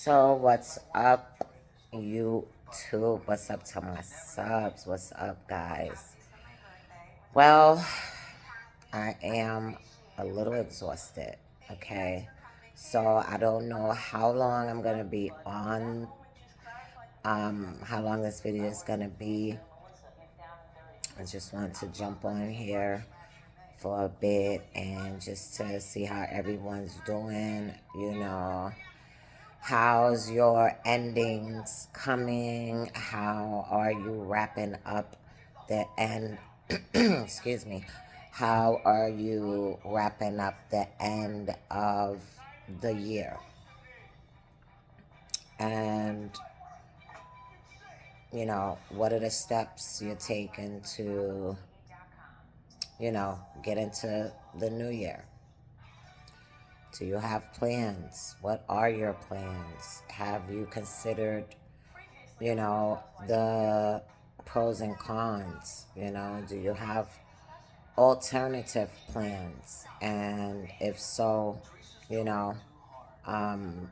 So what's up, YouTube? What's up to my subs? What's up, guys? Well, I am a little exhausted, okay? So I don't know how long I'm gonna be on, how long this video is gonna be. I just want to jump on here for a bit and just to see how everyone's doing, How's your endings coming? How are you wrapping up the end? Excuse me. How are you wrapping up the end of the year? And, what are the steps you're taking to, get into the new year? Do you have plans? What are your plans? Have you considered, the pros and cons? Do you have alternative plans? And if so, you know, um,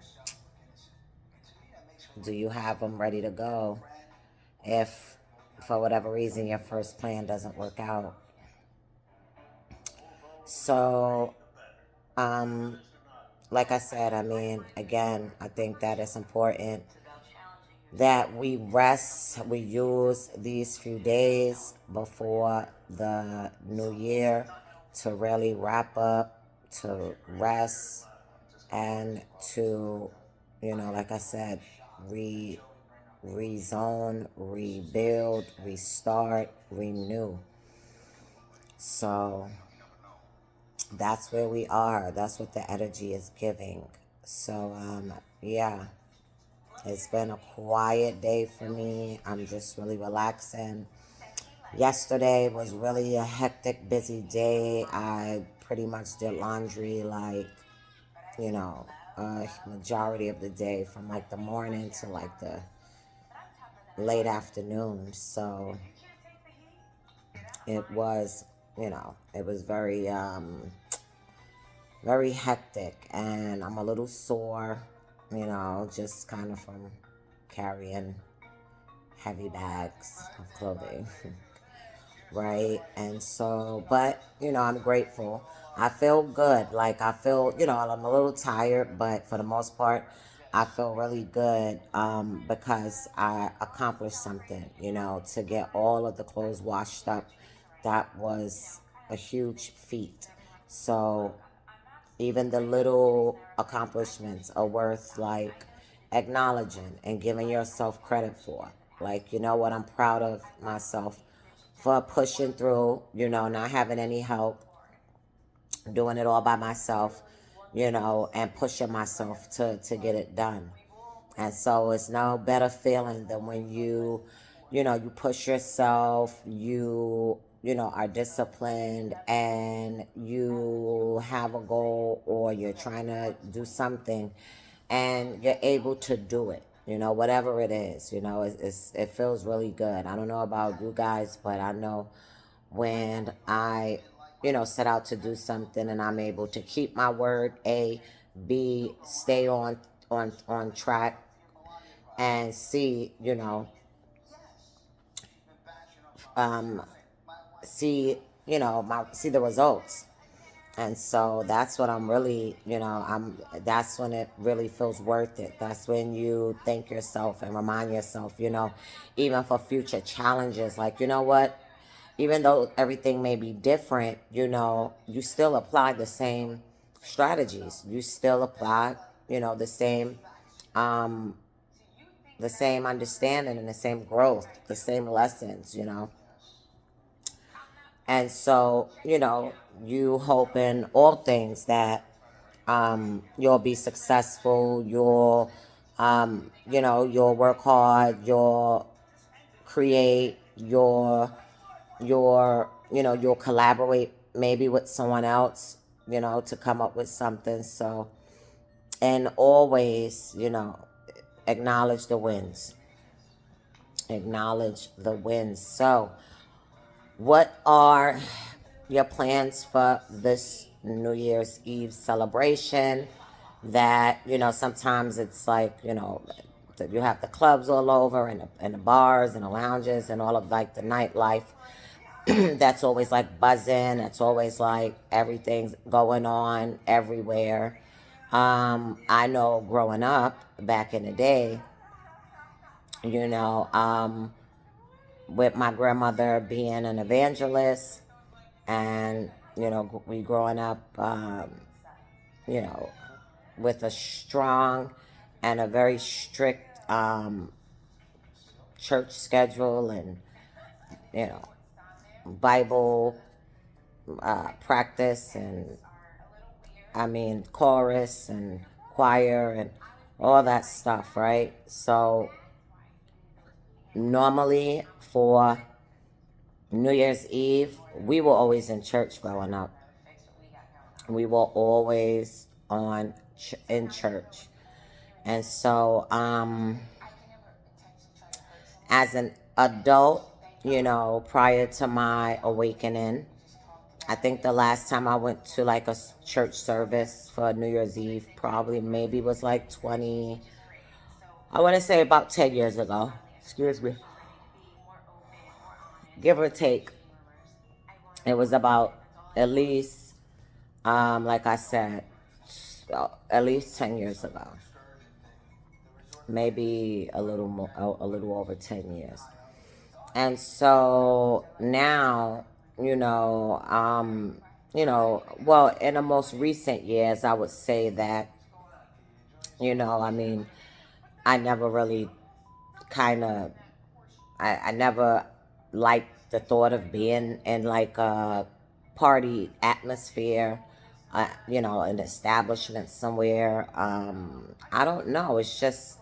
do you have them ready to go if for whatever reason your first plan doesn't work out? So, like I said, again, I think that it's important that we rest, we use these few days before the new year to really wrap up, to rest, and to, like I said, rezone, rebuild, restart, renew. So that's where we are. That's what the energy is giving. So, yeah. It's been a quiet day for me. I'm just really relaxing. Yesterday was really a hectic, busy day. I pretty much did laundry majority of the day from like the morning to like the late afternoon. So it was, it was very hectic, and I'm a little sore, just kind of from carrying heavy bags of clothing, right? And so, but, I'm grateful. I feel good. Like, I feel, I'm a little tired, but for the most part, I feel really good because I accomplished something, to get all of the clothes washed up. That was a huge feat. So even the little accomplishments are worth like acknowledging and giving yourself credit for. Like, what, I'm proud of myself for pushing through, not having any help, doing it all by myself, and pushing myself to get it done. And so it's no better feeling than when you push yourself, are disciplined, and you have a goal or you're trying to do something and you're able to do it, whatever it is, it feels really good. I don't know about you guys, but I know when I, set out to do something and I'm able to keep my word, A, B, stay on track, and C, um, see, see the results. And so that's what I'm really, that's when it really feels worth it. That's when you thank yourself and remind yourself, even for future challenges, like, what, even though everything may be different, you still apply the same strategies. You still apply, um, the same understanding and the same growth, the same lessons, And so, you hope in all things that you'll be successful, you'll work hard, you'll create, you'll collaborate maybe with someone else, to come up with something. So, and always, acknowledge the wins. Acknowledge the wins. So, what are your plans for this New Year's Eve celebration? that, sometimes it's like, that you have the clubs all over, and the bars and the lounges and all of like the nightlife that's always like buzzing. That's always like everything's going on everywhere. I know growing up back in the day, you know, um, with my grandmother being an evangelist, and, we growing up, you know, with a strong and a very strict church schedule, and, you know, Bible practice, and I mean, chorus and choir and all that stuff, right? So, normally for New Year's Eve, we were always in church growing up. We were always in church. And so, as an adult, prior to my awakening, I think the last time I went to like a church service for New Year's Eve probably maybe was like 20, I want to say about 10 years ago. Excuse me. Give or take. It was about at least, like I said, at least 10 years ago. Maybe a little more, a little over 10 years. And so now, well, in the most recent years, I would say that, I mean, I never really kind of, I never liked the thought of being in like a party atmosphere, an establishment somewhere. I don't know. It's just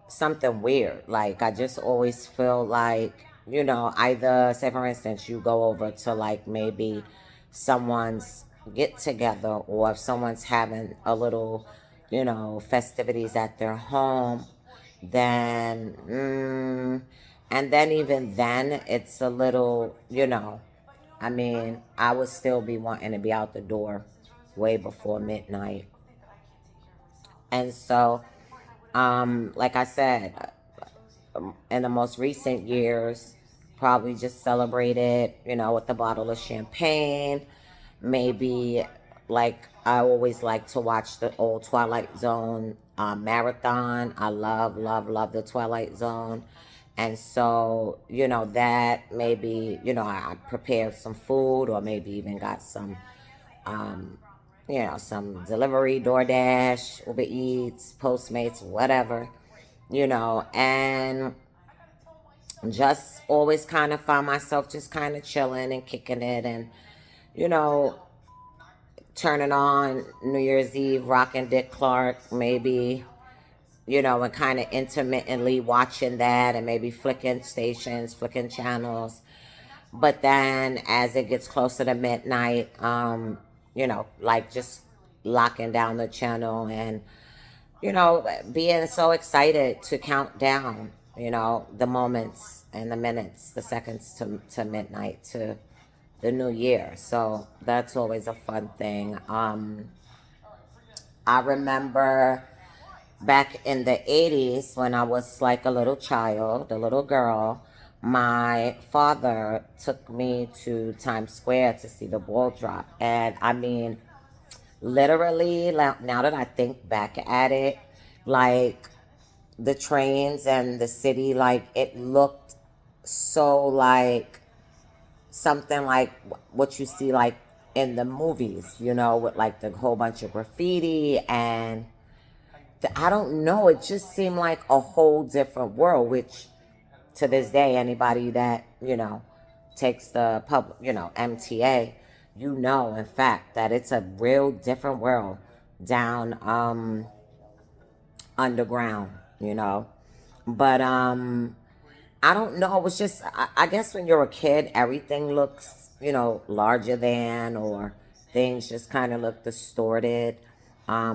something weird. Like, I just always feel like, either, say for instance, you go over to like maybe someone's get together, or if someone's having a little, festivities at their home, then, and then even then, it's a little, I mean, I would still be wanting to be out the door way before midnight. And so, like I said, in the most recent years, probably just celebrated, with a bottle of champagne. Maybe, like, I always like to watch the old Twilight Zone marathon. I love, love, love the Twilight Zone. And so, that maybe, I prepared some food, or maybe even got some, um, some delivery, DoorDash, Uber Eats, Postmates, whatever, and just always kind of find myself just kind of chilling and kicking it, and, you know, turning on New Year's Eve, rocking Dick Clark, maybe, and kind of intermittently watching that, and maybe flicking stations, flicking channels. But then as it gets closer to midnight, like just locking down the channel, and, being so excited to count down, the moments and the minutes, the seconds to midnight, to the new year. So that's always a fun thing. I remember back in the 80s when I was like a little child, a little girl, my father took me to Times Square to see the ball drop. And I mean, literally, now that I think back at it, like the trains and the city, like it looked so like something like what you see like in the movies, with like the whole bunch of graffiti, and I don't know, it just seemed like a whole different world, which to this day, anybody that, takes the public, MTA, in fact, that it's a real different world down underground, But I don't know. It was just, I guess when you're a kid, everything looks, larger than, or things just kind of look distorted,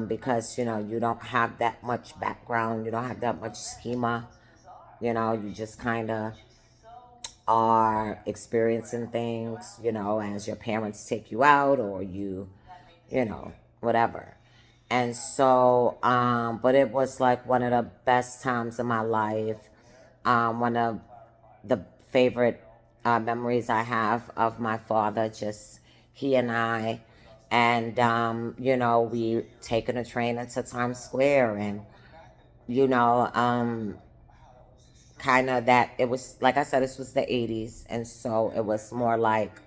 because, you don't have that much background. You don't have that much schema. You just kind of are experiencing things, as your parents take you out, or you know, whatever. And so, but it was like one of the best times of my life. One of the favorite memories I have of my father, just he and I. And, we taken a train into Times Square and, you know, kind of that it was, like I said, this was the 80s. And so it was more like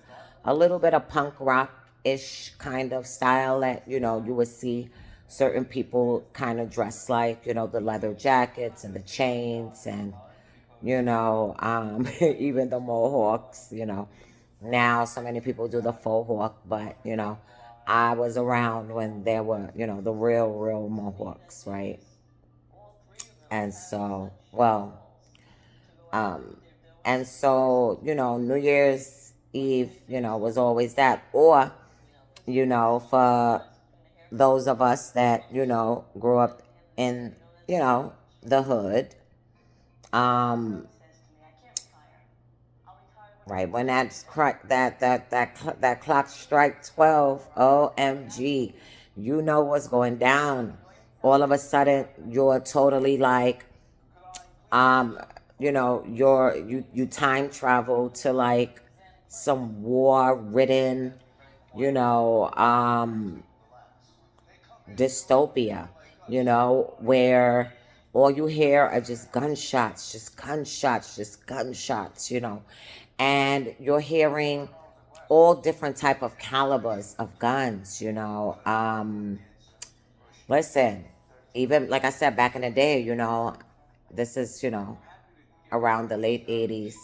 a little bit of punk rock ish kind of style that, you would see certain people kind of dressed like, the leather jackets and the chains and, even the mohawks, Now, so many people do the faux hawk, but, I was around when there were, the real mohawks, right? And so, well, um, and so, New Year's Eve, was always that. Or, for those of us that, grew up in, the hood, um, right when that clock strike 12, OMG, you know what's going down. All of a sudden, you're totally like, um you time travel to like some war ridden, you know um dystopia, where all you hear are just gunshots, just gunshots, and you're hearing all different type of calibers of guns, listen, even like I said, back in the day, this is, around the late 80s,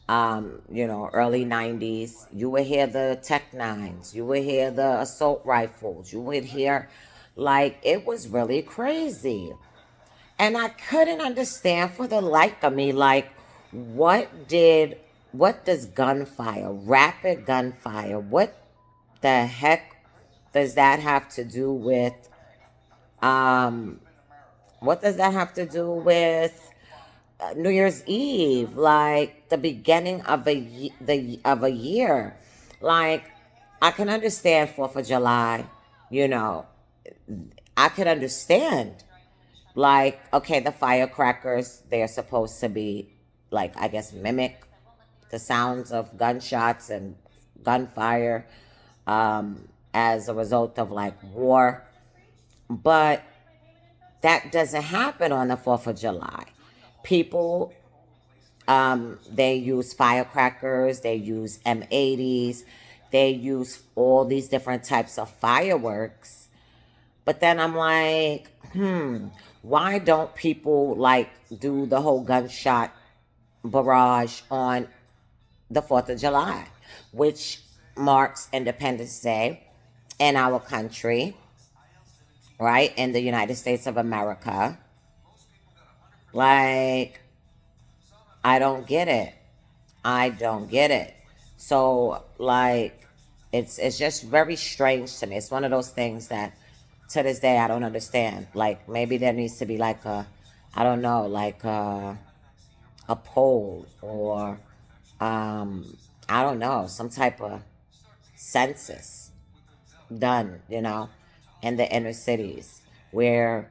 early 90s. You would hear the Tech Nines, you would hear the assault rifles, you would hear, like, it was really crazy. And I couldn't understand for the life of me, like, what does gunfire, rapid gunfire, what the heck does that have to do with, um, what does that have to do with New Year's Eve, like the beginning of a year. Like, I can understand 4th of July, you know. I could understand, like, okay, the firecrackers, they're supposed to be, like, I guess, mimic the sounds of gunshots and gunfire, as a result of like war. But that doesn't happen on the 4th of July. People, they use firecrackers, they use M80s, they use all these different types of fireworks. But then I'm like, why don't people like do the whole gunshot barrage on the 4th of July, which marks Independence Day in our country, right? In the United States of America. Like, I don't get it. I don't get it. So, like, it's just very strange to me. It's one of those things that to this day I don't understand. Like, maybe there needs to be like a, I don't know, like a poll, or I don't know, some type of census done, in the inner cities where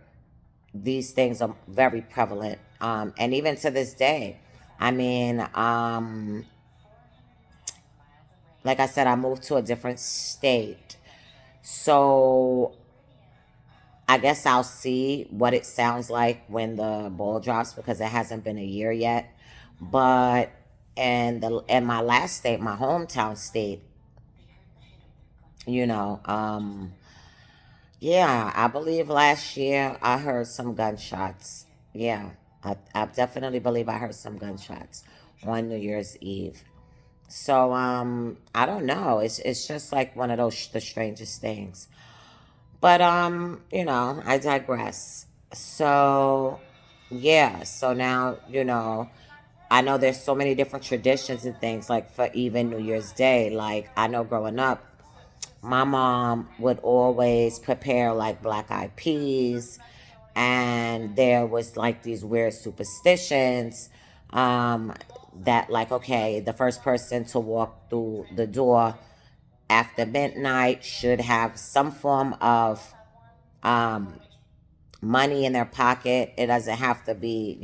these things are very prevalent. And even to this day, I mean, like I said, I moved to a different state. So I guess I'll see what it sounds like when the ball drops, because it hasn't been a year yet. But in my last state, my hometown state, you know, yeah, I believe last year I heard some gunshots. Yeah, I definitely believe I heard some gunshots on New Year's Eve. So I don't know. It's just like one of those the strangest things. But I digress. So yeah, so now, I know there's so many different traditions and things, like for even New Year's Day. Like, I know growing up, my mom would always prepare like black eyed peas, and there was like these weird superstitions, um that, like, okay, the first person to walk through the door, after midnight should have some form of um, money in their pocket. It doesn't have to be,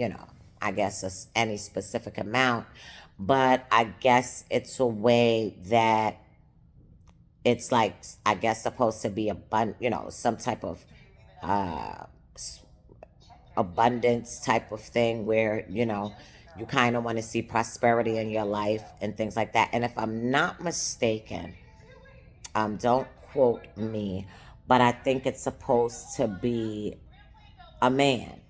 I guess any specific amount, but I guess it's a way that it's like, I guess, supposed to be some type of uh, abundance type of thing where, you kind of want to see prosperity in your life and things like that. And if I'm not mistaken, don't quote me, but I think it's supposed to be a man.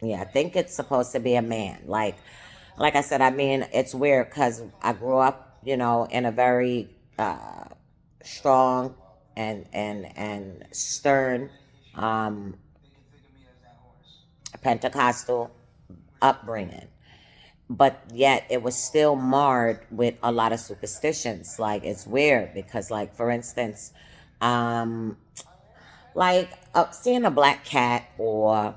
Yeah, I think it's supposed to be a man. Like I said, I mean, it's weird because I grew up, in a very strong and stern um, Pentecostal upbringing, but yet it was still marred with a lot of superstitions. Like, it's weird because, like, for instance, um, like seeing a black cat, or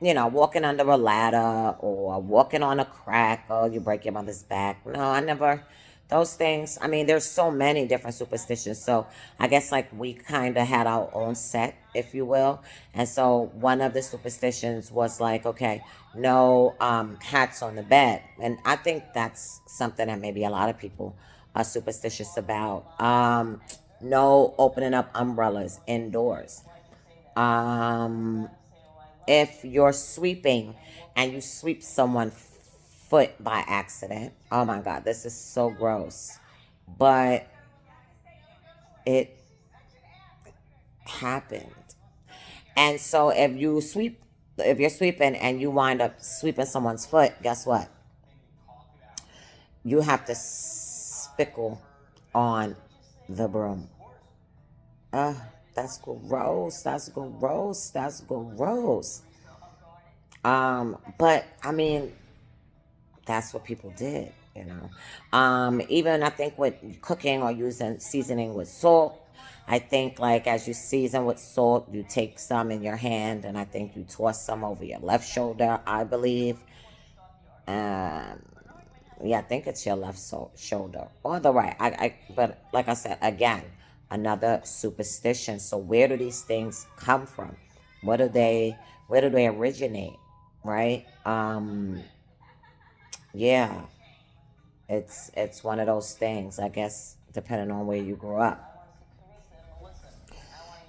walking under a ladder, or walking on a crack, or you break your mother's back. No, I never. Those things, I mean, there's so many different superstitions. So I guess, like, we kind of had our own set, if you will. And so one of the superstitions was like, okay, no hats on the bed. And I think that's something that maybe a lot of people are superstitious about. No opening up umbrellas indoors. um if you're sweeping and you sweep someone's foot by accident, oh my god, this is so gross, but it happened. And so if you're sweeping and you wind up sweeping someone's foot, guess what? You have to spickle on the broom. uh that's gross, that's gross, that's gross. But I mean, that's what people did. Even I think with cooking or using seasoning with salt, I think, like, as you season with salt, you take some in your hand, and I think you toss some over your left shoulder, I believe. Um, yeah, I think it's your left shoulder or the right. But like I said, again, another superstition. So where do these things come from? What do they? Where do they originate? Right? Yeah, it's one of those things, I guess, depending on where you grew up.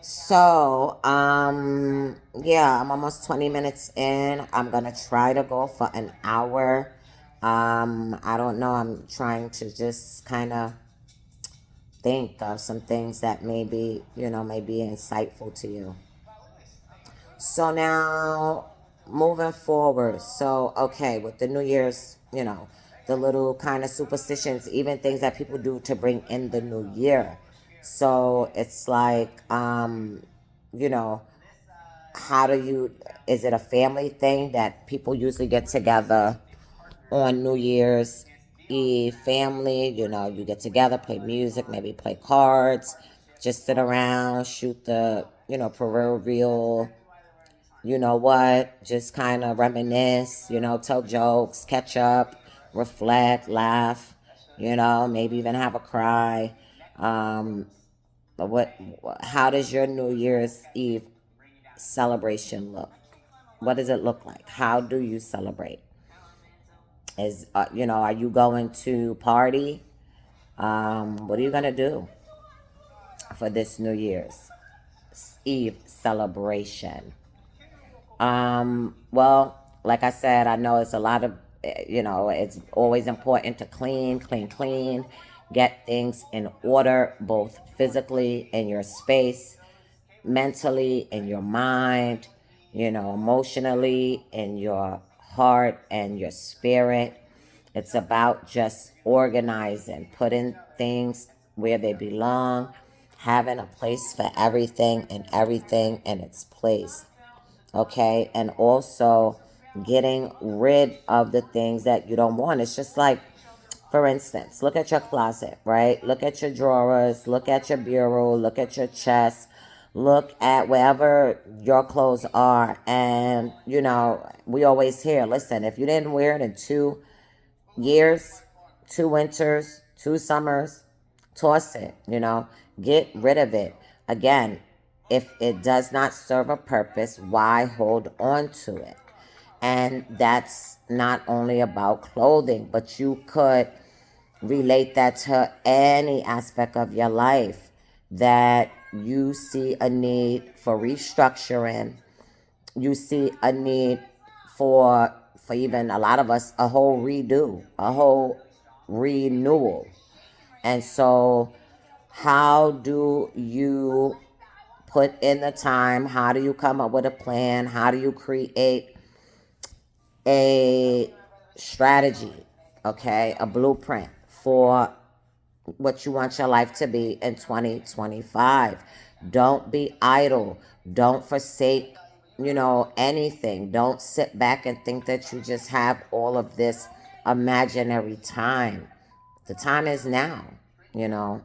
So, yeah, I'm almost 20 minutes in. I'm gonna try to go for an hour. I don't know. I'm trying to just kind of think of some things that may be insightful to you. So now, moving forward. So, okay, with the New Year's, the little kind of superstitions, even things that people do to bring in the new year. So it's like, you know, how do you, is it a family thing that people usually get together on New Year's Eve? Family, you get together, play music, maybe play cards, just sit around, shoot the, proverbial, just kind of reminisce, tell jokes, catch up, reflect, laugh, maybe even have a cry. Um, but how does your New Year's Eve celebration look? What does it look like? How do you celebrate? Are you going to party? What are you going to do for this New Year's Eve celebration? Well, like I said, I know it's a lot of, it's always important to clean, get things in order, both physically in your space, mentally in your mind, emotionally in your heart and your spirit. It's about just organizing, putting things where they belong, having a place for everything and everything in its place. Okay, and also getting rid of the things that you don't want. It's just like, for instance, look at your closet, right? Look at your drawers, look at your bureau, look at your chest, look at wherever your clothes are. And we always hear, listen, if you didn't wear it in 2 years, 2 winters, 2 summers, Toss it, get rid of it. Again, if it does not serve a purpose, why hold on to it? And that's not only about clothing, but you could relate that to any aspect of your life that you see a need for restructuring. You see a need for even a lot of us, a whole redo, a whole renewal. And so how do you put in the time? How do you come up with a plan? How do you create a strategy, okay, a blueprint for what you want your life to be in 2025? Don't be idle. Don't forsake, anything. Don't sit back and think that you just have all of this imaginary time. The time is now, you know.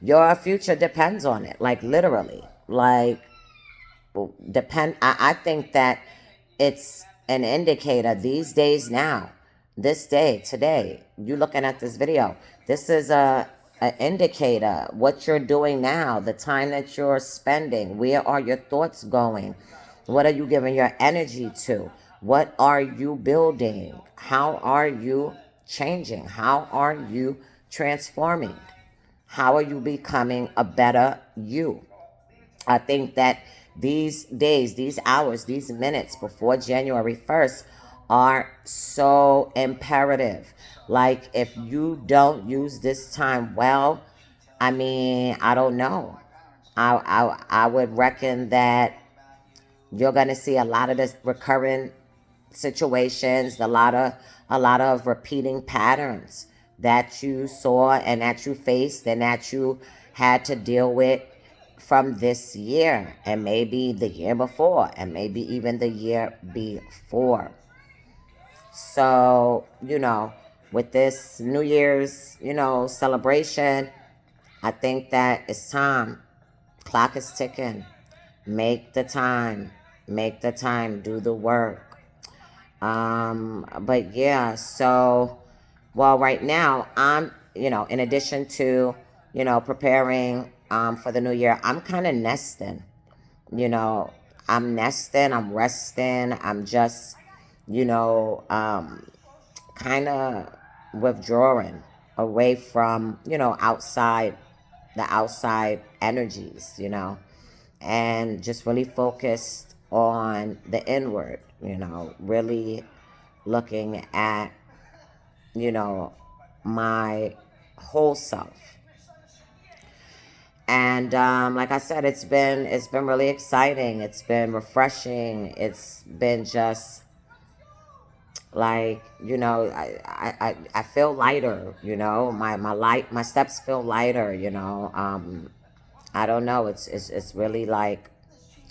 Your future depends on it, like literally. Like, I think that it's an indicator these days now, this day, today, you looking at this video, this is an indicator what you're doing now, the time that you're spending, where are your thoughts going, what are you giving your energy to, what are you building, how are you changing, how are you transforming, how are you becoming a better you? I think that these days, these hours, these minutes before January 1st are so imperative. Like, if you don't use this time well, I mean, I don't know. I would reckon that you're gonna see a lot of this recurring situations, a lot of repeating patterns that you saw and that you faced and that you had to deal with from this year and maybe the year before and maybe even the year before. So, with this New Year's, celebration, I think that it's time. Clock is ticking. Make the time. Make the time. Do the work. But yeah, so, well, right now I'm, in addition to, preparing for the new year, I'm kind of nesting, you know, I'm nesting, I'm resting, I'm just, kind of withdrawing away from, the outside energies, and just really focused on the inward, really looking at, my whole self. And like I said, it's been really exciting. It's been refreshing. It's been just like, I feel lighter. My steps feel lighter. I don't know. It's really like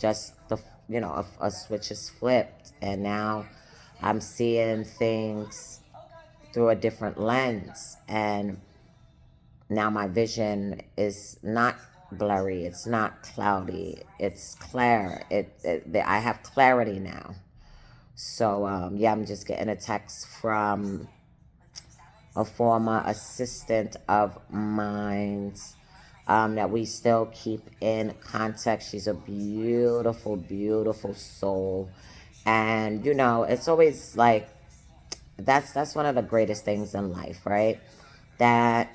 just a switch is flipped, and now I'm seeing things through a different lens, and now my vision is not blurry, it's not cloudy, it's clear. I have clarity now. So yeah, I'm just getting a text from a former assistant of mine, that we still keep in contact. She's a beautiful, beautiful soul. And it's always like, that's one of the greatest things in life, right? That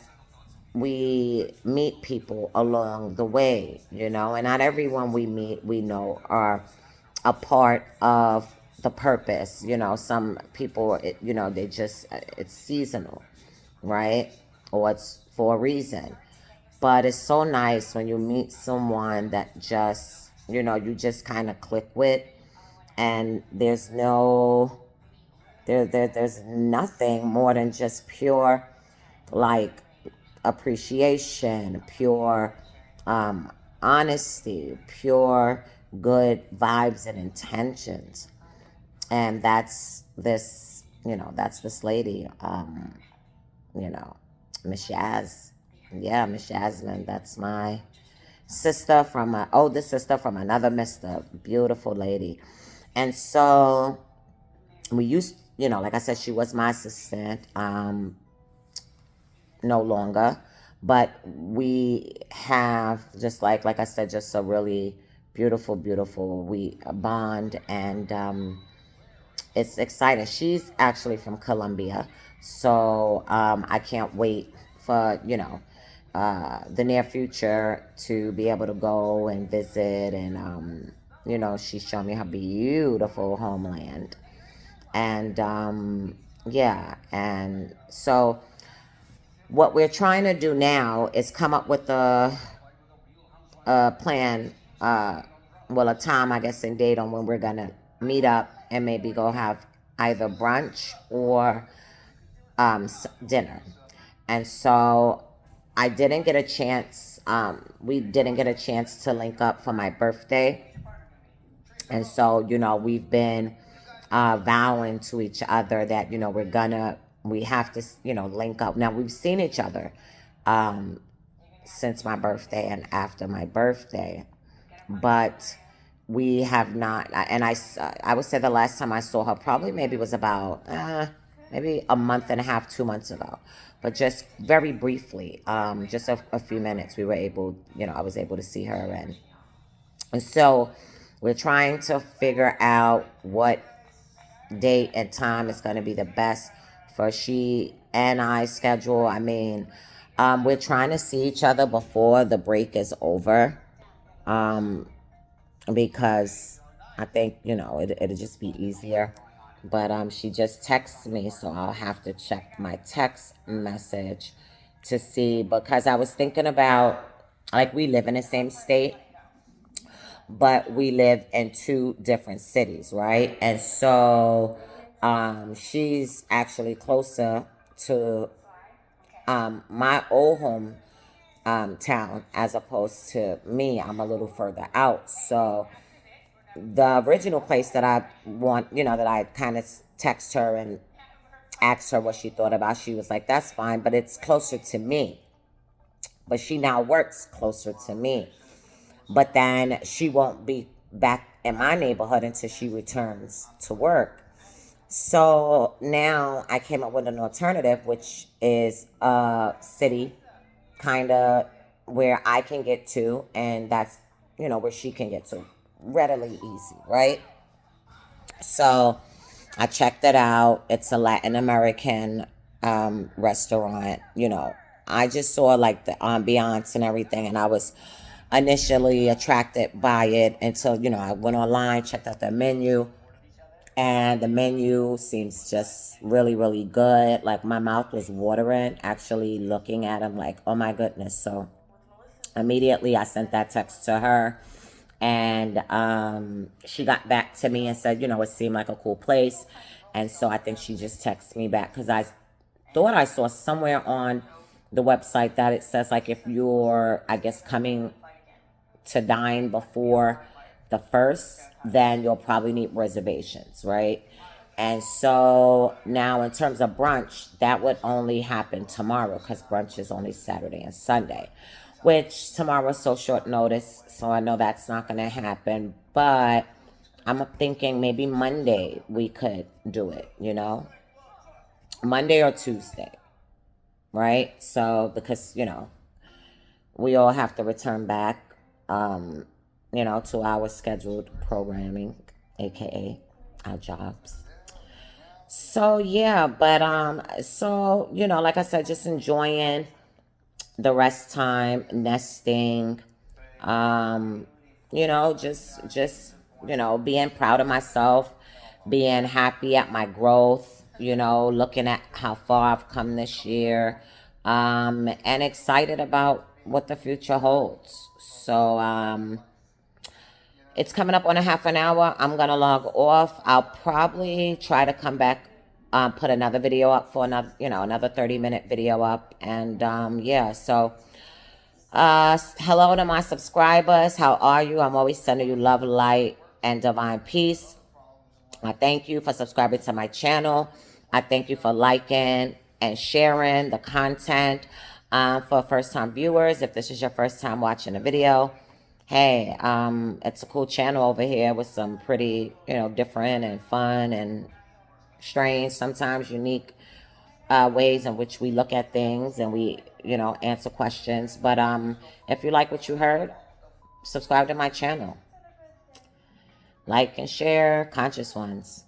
we meet people along the way, and not everyone we meet, we know, are a part of the purpose. Some people, they just, it's seasonal, right? Or it's for a reason. But it's so nice when you meet someone that just, you just kind of click with, and there's nothing more than just pure, like, appreciation, pure honesty, pure good vibes and intentions. And that's this lady, you know, Miss Yaz. Yeah, Miss Yasmin. That's my sister from my oldest sister from another mister. Beautiful lady. And so we used, like I said, she was my assistant. no longer. But we have, just like I said, just a really beautiful, beautiful we bond, and it's exciting. She's actually from Colombia, so I can't wait for the near future to be able to go and visit, and she's shown me her beautiful homeland, and yeah, and so what we're trying to do now is come up with a plan, well, a time, I guess, and date on when we're gonna meet up and maybe go have either brunch or dinner. And so I didn't get a chance. We didn't get a chance to link up for my birthday, and so we've been vowing to each other that we have to link up. Now we've seen each other um, since my birthday and after my birthday, but we have not. And I would say the last time I saw her probably maybe was about maybe a month and a half, 2 months ago, but just very briefly, just a few minutes. We were able, I was able to see her, and so we're trying to figure out what date and time is going to be the best for she and I schedule. I mean, we're trying to see each other before the break is over, because I think it'll just be easier. But she just texted me, so I'll have to check my text message to see, because I was thinking about, like, we live in the same state, but we live in two different cities, right? And so she's actually closer to my old home town, as opposed to me. I'm a little further out. So the original place that I want, that I kind of text her and asked her what she thought about, she was like, that's fine, but it's closer to me. But she now works closer to me. But then she won't be back in my neighborhood until she returns to work. So now I came up with an alternative, which is a city kind of where I can get to, and that's, where she can get to readily easy, right? So I checked it out. It's a Latin American restaurant. I just saw like the ambiance and everything, and I was initially attracted by it until I went online, checked out the menu, and the menu seems just really, really good. Like, my mouth was watering actually looking at them, like, oh my goodness. So immediately I sent that text to her, and she got back to me and said, it seemed like a cool place. And so I think she just texted me back, because I thought I saw somewhere on the website that it says, like, if you're, I guess, coming to dine before the 1st, then you'll probably need reservations, right? And so now, in terms of brunch, that would only happen tomorrow, because brunch is only Saturday and Sunday, which tomorrow is so short notice, so I know that's not going to happen. But I'm thinking maybe Monday we could do it, Monday or Tuesday, right? So, because, we all have to return back, to our scheduled programming, aka our jobs. So yeah, but so like I said, just enjoying the rest time, nesting, just being proud of myself, being happy at my growth, looking at how far I've come this year, and excited about what the future holds. So it's coming up on a half an hour. I'm gonna log off. I'll probably try to come back, put another video up for another 30-minute video up, and yeah. So hello to my subscribers. How are you? I'm always sending you love, light, and divine peace. I thank you for subscribing to my channel. I thank you for liking and sharing the content. For first-time viewers, if this is your first time watching a video, hey, it's a cool channel over here with some pretty, different and fun and strange, sometimes unique ways in which we look at things and we, answer questions. But if you like what you heard, subscribe to my channel. Like and share, Conscious Ones.